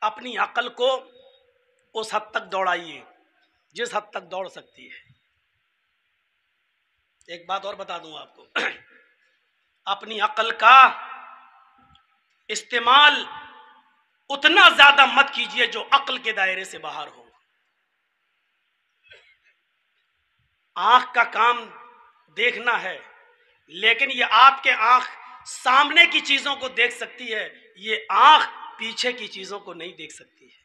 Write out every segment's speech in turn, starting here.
अपनी अकल को उस हद तक दौड़ाइए जिस हद तक दौड़ सकती है। एक बात और बता दूं आपको, अपनी अकल का इस्तेमाल उतना ज्यादा मत कीजिए जो अकल के दायरे से बाहर हो। आंख का काम देखना है, लेकिन ये आपके आंख सामने की चीजों को देख सकती है, ये आंख पीछे की चीजों को नहीं देख सकती है।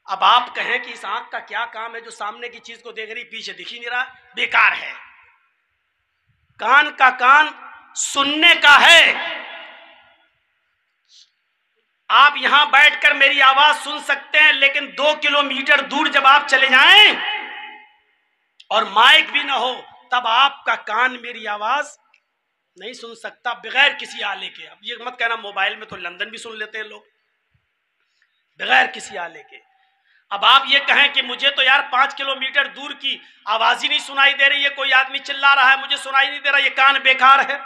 अब आप कहें कि इस आंख का क्या काम है जो सामने की चीज को देख रही, पीछे दिख ही नहीं रहा, बेकार है। कान का काम सुनने का है। आप यहां बैठकर मेरी आवाज सुन सकते हैं, लेकिन 2 किलोमीटर दूर जब आप चले जाएं और माइक भी ना हो, तब आपका कान मेरी आवाज नहीं सुन सकता बगैर किसी आले के। अब ये मत कहना मोबाइल में तो लंदन भी सुन लेते हैं लोग, बगैर किसी आले के। अब आप ये कहें कि मुझे तो यार 5 किलोमीटर दूर की आवाज ही नहीं सुनाई दे रही है, कोई आदमी चिल्ला रहा है मुझे सुनाई नहीं दे रहा, ये कान बेकार है।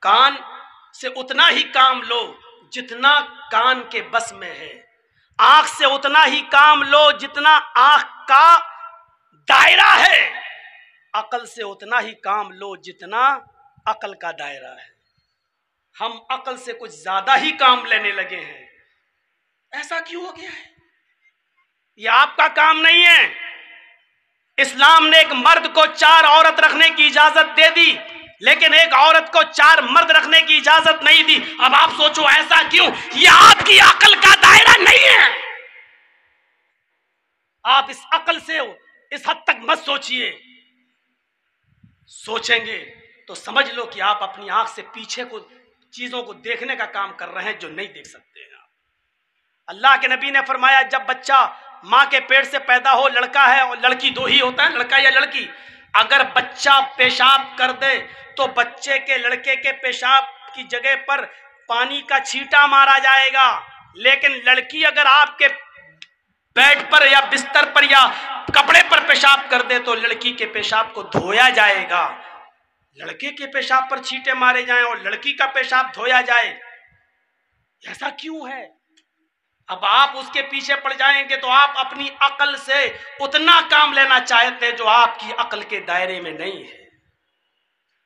कान से उतना ही काम लो जितना कान के बस में है। आंख से उतना ही काम लो जितना आंख का दायरा है। अकल से उतना ही काम लो जितना अकल का दायरा है। हम अकल से कुछ ज्यादा ही काम लेने लगे हैं। ऐसा क्यों हो गया है? यह आपका काम नहीं है। इस्लाम ने एक मर्द को 4 औरत रखने की इजाजत दे दी, लेकिन एक औरत को 4 मर्द रखने की इजाजत नहीं दी। अब आप सोचो ऐसा क्यों? यह आपकी अकल का दायरा नहीं है। आप इस अकल से इस हद तक मत सोचिए। सोचेंगे तो समझ लो कि आप अपनी आंख से पीछे को चीजों को देखने का काम कर रहे हैं जो नहीं देख सकते हैं। अल्लाह के नबी ने फरमाया, जब बच्चा मां के पेट से पैदा हो, लड़का है और लड़की 2 ही होता है, लड़का या लड़की, अगर बच्चा पेशाब कर दे तो बच्चे के लड़के के पेशाब की जगह पर पानी का छींटा मारा जाएगा, लेकिन लड़की अगर आपके बेड पर या बिस्तर पर या कपड़े पर पेशाब कर दे तो लड़की के पेशाब को धोया जाएगा। लड़के के पेशाब पर छींटे मारे जाएं और लड़की का पेशाब धोया जाए, ऐसा क्यों है? अब आप उसके पीछे पड़ जाएंगे तो आप अपनी अकल से उतना काम लेना चाहते हैं जो आपकी अकल के दायरे में नहीं है।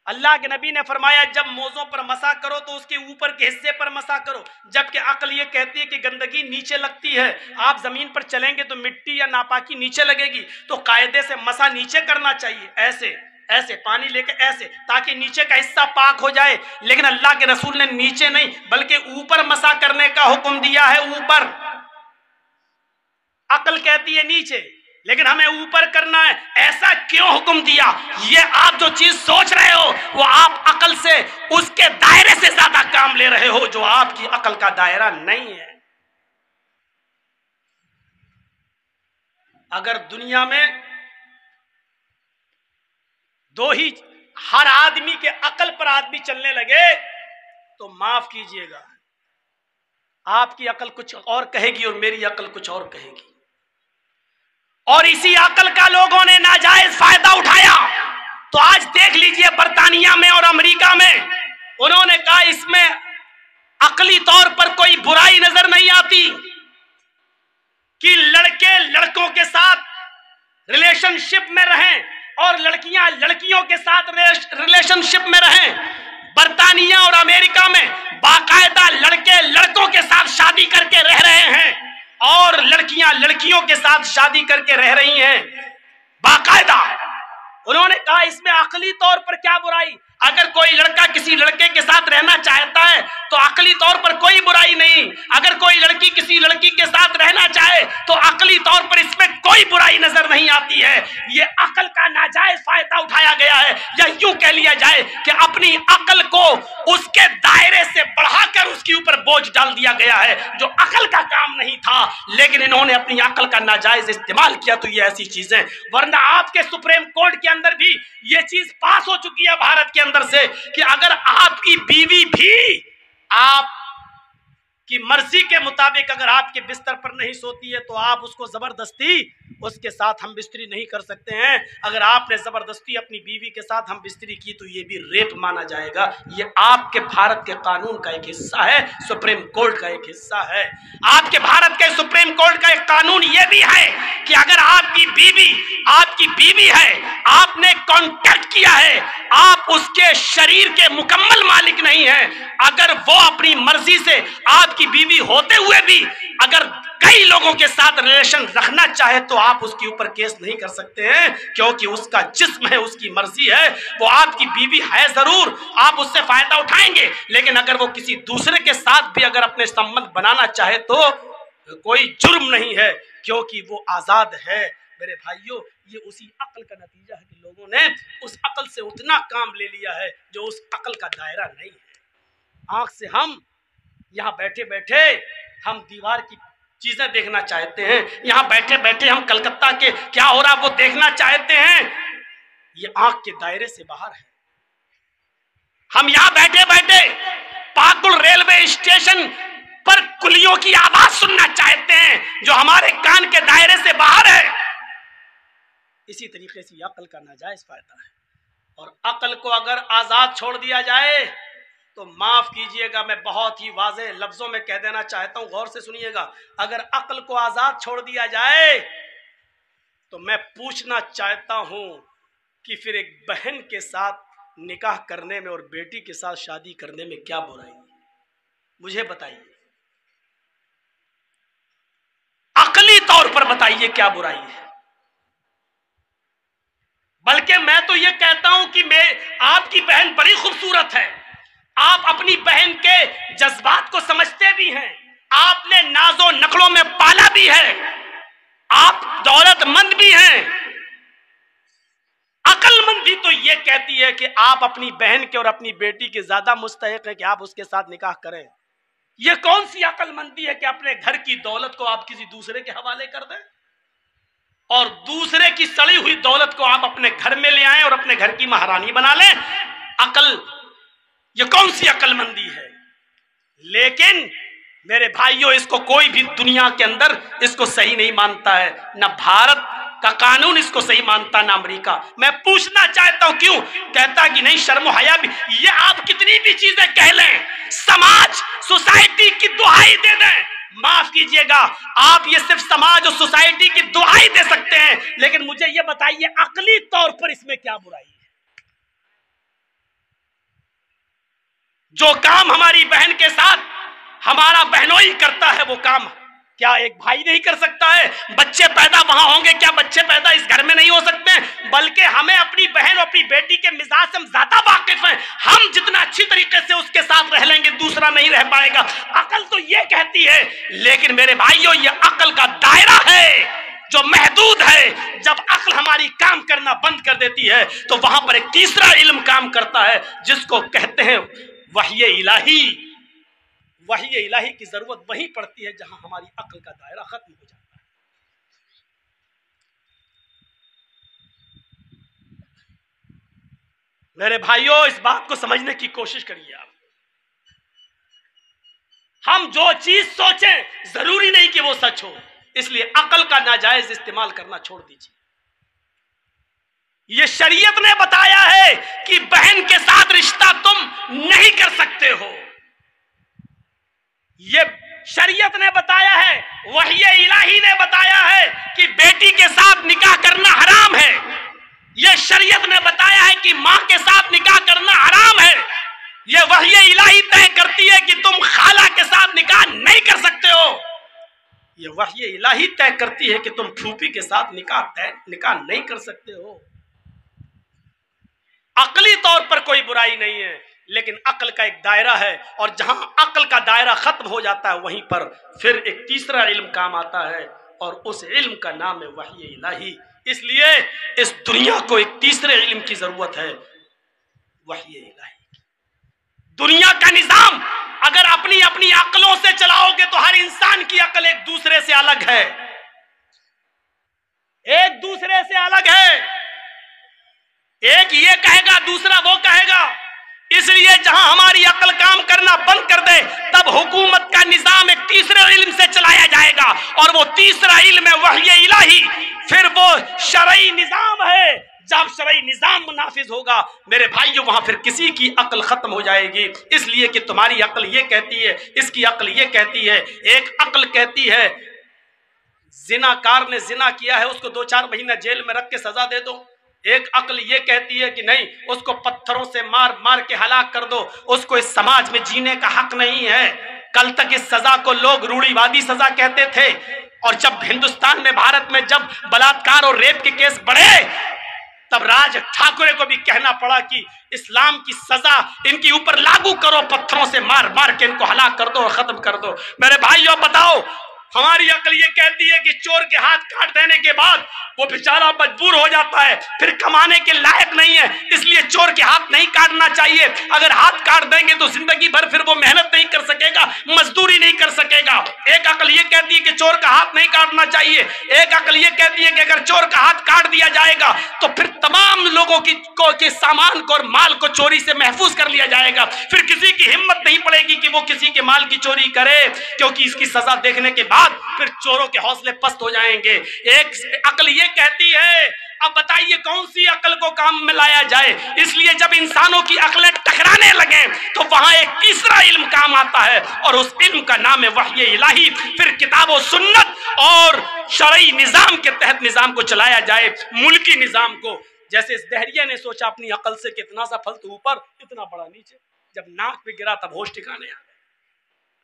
अल्लाह के नबी ने फरमाया, जब मोज़ों पर मसा करो तो उसके ऊपर के हिस्से पर मसा करो, जबकि अकल ये कहती है कि गंदगी नीचे लगती है। आप जमीन पर चलेंगे तो मिट्टी या नापाकी नीचे लगेगी, तो कायदे से मसा नीचे करना चाहिए, ऐसे ऐसे पानी लेके ऐसे, ताकि नीचे का हिस्सा पाक हो जाए। लेकिन अल्लाह के रसूल ने नीचे नहीं बल्कि ऊपर मसा करने का हुक्म दिया है। ऊपर अकल कहती है नीचे, लेकिन हमें ऊपर करना है। ऐसा क्यों हुक्म दिया? ये आप जो चीज सोच रहे हो वो आप अकल से उसके दायरे से ज्यादा काम ले रहे हो जो आपकी अकल का दायरा नहीं है। अगर दुनिया में 2 ही हर आदमी के अकल पर आदमी चलने लगे तो माफ कीजिएगा, आपकी अकल कुछ और कहेगी और मेरी अकल कुछ और कहेगी। और इसी अकल का लोगों ने नाजायज फायदा उठाया। तो आज देख लीजिए बर्तानिया में और अमेरिका में, उन्होंने कहा इसमें अकली तौर पर कोई बुराई नजर नहीं आती कि लड़के लड़कों के साथ रिलेशनशिप में रहें और लड़कियां लड़कियों के साथ रिलेशनशिप में रहें। बर्तानिया और अमेरिका में बाकायदा लड़के लड़कों के साथ शादी करके रह रहे हैं और लड़कियां लड़कियों के साथ शादी करके रह रही हैं बाकायदा। उन्होंने कहा इसमें अकली तौर पर क्या बुराई? अगर कोई लड़का किसी लड़के के साथ रहना चाहता है तो अकली तौर पर कोई बुराई नहीं। अगर कोई लड़की किसी लड़की के साथ रहना चाहे तो अकली तौर पर इसमें कोई बुराई नजर नहीं आती है। ये अकल का नाजायज फायदा उठाया गया है, या यूं कह लिया जाए कि अपनी अकल को उसके दायरे से बढ़ाकर उसके ऊपर बोझ डाल दिया गया है जो अकल का काम नहीं था, लेकिन इन्होंने अपनी अकल का नाजायज इस्तेमाल किया। तो ये ऐसी चीजें, वरना आपके सुप्रीम कोर्ट के अंदर भी ये चीज पास हो चुकी है भारत के अंदर से कि अगर आपकी बीवी भी आप कि मर्जी के मुताबिक अगर आपके बिस्तर पर नहीं सोती है तो आप उसको जबरदस्ती उसके साथ हम बिस्तरी नहीं कर सकते हैं। अगर आपने जबरदस्ती अपनी बीवी के साथ हम बिस्तरी की तो ये भी रेप माना जाएगा। ये आपके भारत के कानून का एक हिस्सा है, सुप्रीम कोर्ट का एक हिस्सा है। आपके भारत के सुप्रीम कोर्ट का एक कानून ये भी है कि अगर आपकी बीवी है, आपने कॉन्टैक्ट किया है, आप उसके शरीर के मुकम्मल मालिक नहीं हैं, अगर वो अपनी मर्जी से आपकी बीवी होते हुए भी अगर कई लोगों के साथ रिलेशन रखना चाहे तो आप उसके ऊपर केस नहीं कर सकते हैं, क्योंकि उसका जिस्म है, उसकी मर्जी है। वो आपकी बीवी है जरूर, आप उससे फायदा उठाएंगे, लेकिन अगर वो किसी दूसरे के साथ भी अगर अपने संबंध बनाना चाहे तो कोई जुर्म नहीं है, क्योंकि वो आजाद है। मेरे भाइयों, ये उसी अक्ल का नतीजा है कि लोगों ने उस अक्ल से उतना काम ले लिया है जो उस अक्ल का दायरा नहीं है। आंख से हम यहाँ बैठे बैठे हम दीवार की चीजें देखना चाहते हैं, यहाँ बैठे बैठे हम कलकत्ता के क्या हो रहा वो देखना चाहते हैं। ये आंख के दायरे से बाहर है। हम यहाँ बैठे बैठे पाकुड़ रेलवे स्टेशन पर कुलियों की आवाज सुनना चाहते हैं जो हमारे कान के दायरे से बाहर है। इसी तरीके से अक्ल का नाजायज फायदा है। और अक्ल को अगर आजाद छोड़ दिया जाए तो माफ कीजिएगा, मैं बहुत ही वाज़ेह लफ्जों में कह देना चाहता हूं, गौर से सुनिएगा। अगर अक्ल को आजाद छोड़ दिया जाए तो मैं पूछना चाहता हूं कि फिर एक बहन के साथ निकाह करने में और बेटी के साथ शादी करने में क्या बुराई है? मुझे बताइए, अकली तौर पर बताइए क्या बुराई है। बल्कि मैं तो ये कहता हूं कि आपकी बहन बड़ी खूबसूरत है, आप अपनी बहन के जज्बात को समझते भी हैं, आपने नाजो नखड़ों में पाला भी है, आप दौलतमंद भी हैं। अक्लमंदी तो ये कहती है कि आप अपनी बहन के और अपनी बेटी के ज्यादा मुस्तहिक है कि आप उसके साथ निकाह करें। ये कौन सी अक्लमंदी है कि अपने घर की दौलत को आप किसी दूसरे के हवाले कर दें और दूसरे की सड़ी हुई दौलत को आप अपने घर में ले आएं और अपने घर की महारानी बना लें? ये कौन सी अक्लमंदी है? लेकिन मेरे भाइयों, इसको कोई भी दुनिया के अंदर इसको सही नहीं मानता है, ना भारत का कानून इसको सही मानता, ना अमेरिका। मैं पूछना चाहता हूं क्यों? कहता कि नहीं, शर्म हया भी, ये आप कितनी भी चीजें कह लें, समाज सोसाइटी की दुहाई दे दें, माफ कीजिएगा, आप ये सिर्फ समाज और सोसाइटी की दुहाई दे सकते हैं, लेकिन मुझे ये बताइए अकली तौर पर इसमें क्या बुराई है? जो काम हमारी बहन के साथ हमारा बहनोई करता है वो काम क्या एक भाई नहीं कर सकता है? बच्चे पैदा वहां होंगे, क्या बच्चे पैदा इस घर में नहीं हो सकते? बल्कि हमें अपनी बहन और अपनी बेटी के मिजाज से हम ज्यादा वाकिफ हैं। हम जितना अच्छी तरीके से उसके साथ रह लेंगे दूसरा नहीं रह पाएगा। अकल तो ये कहती है, लेकिन मेरे भाइयों ये अकल का दायरा है जो महदूद है। जब अक्ल हमारी काम करना बंद कर देती है तो वहां पर एक तीसरा इल्म काम करता है जिसको कहते हैं वही इलाही। वही इलाही की जरूरत वहीं पड़ती है जहां हमारी अक्ल का दायरा खत्म हो जाता है। मेरे भाइयों, इस बात को समझने की कोशिश करिए आप। हम जो चीज सोचें जरूरी नहीं कि वो सच हो, इसलिए अक्ल का नाजायज इस्तेमाल करना छोड़ दीजिए। ये शरीयत ने बताया है कि बहन के साथ रिश्ता तुम नहीं कर सकते हो, ये शरीयत ने बताया है। वही इलाही ने बताया है कि बेटी के साथ निकाह करना हराम है। ये शरीयत ने बताया है कि मां के साथ निकाह करना हराम है। ये वही इलाही तय करती है कि तुम खाला के साथ निकाह नहीं कर सकते हो। ये वही इलाही तय करती है कि तुम फूफी के साथ निकाह नहीं कर सकते हो। अकली तौर पर कोई बुराई नहीं है, लेकिन अक्ल का एक दायरा है, और जहां अक्ल का दायरा खत्म हो जाता है वहीं पर फिर एक तीसरा इल्म काम आता है, और उस इल्म का नाम है वही इलाही। इसलिए इस दुनिया को एक तीसरे इल्म की जरूरत है, वही इलाही। दुनिया का निजाम अगर अपनी अपनी अक्लों से चलाओगे तो हर इंसान की अक्ल एक दूसरे से अलग है, एक दूसरे से अलग है। एक ये कहेगा दूसरा वो कहेगा, इसलिए जहां हमारी अकल काम करना बंद कर दे, तब हुकूमत का निजाम एक तीसरे इल्म से चलाया जाएगा, और वो तीसरा इल्म है वही इलाही, फिर वो शरई निजाम है। जब शरई निजाम मुनाफिज होगा मेरे भाइयों, वहां फिर किसी की अकल खत्म हो जाएगी। इसलिए कि तुम्हारी अकल ये कहती है, इसकी अकल ये कहती है। एक अकल कहती है जिनाकार ने जिना किया है, उसको 2-4 महीना जेल में रख के सजा दे दो। एक अक्ल ये कहती है कि नहीं, उसको पत्थरों से मार मार के हलाक कर दो, उसको इस समाज में जीने का हक नहीं है। कल तक इस सजा को लोग रूढ़िवादी सजा कहते थे, और जब हिंदुस्तान में, भारत में जब बलात्कार और रेप के केस बढ़े, तब राज ठाकुरे को भी कहना पड़ा कि इस्लाम की सजा इनके ऊपर लागू करो, पत्थरों से मार मार के इनको हलाक कर दो और खत्म कर दो। मेरे भाइयों बताओ, हमारी अकल ये कहती है कि चोर के हाथ काट देने के बाद वो बेचारा मजबूर हो जाता है, फिर कमाने के लायक नहीं है, इसलिए चोर के हाथ नहीं काटना चाहिए। अगर हाथ काट देंगे तो जिंदगी भर फिर वो मेहनत नहीं कर सकेगा, मजदूरी नहीं कर सकेगा। एक अकल ये कहती है कि चोर का हाथ नहीं काटना चाहिए। एक अकल ये कहती है कि अगर चोर का हाथ काट दिया जाएगा तो फिर तमाम लोगों के सामान को और माल को चोरी से महफूज कर लिया जाएगा, फिर किसी की हिम्मत नहीं पड़ेगी कि वो किसी के माल की चोरी करे, क्योंकि इसकी सजा देखने के बाद फिर चोरों के हौसले पस्त हो जाएंगे। एक अकल ये कहती है, अब बताइए कौन सी अकल को काम में लाया जाए। इसलिए जब इंसानों की अकलें टकराने लगे तो वहां एक तीसरा इल्म काम आता है, और उस इल्म का नाम है वही इलाही। फिर किताब और सुन्नत और शरई निजाम के तहत निजाम को चलाया जाए, मुल्की निजाम को। जैसे इस दहरिया ने सोचा अपनी अकल से कितना सा फल तो ऊपर, इतना बड़ा नीचे, जब नाक पे गिरा तब होश ठिकाने आ।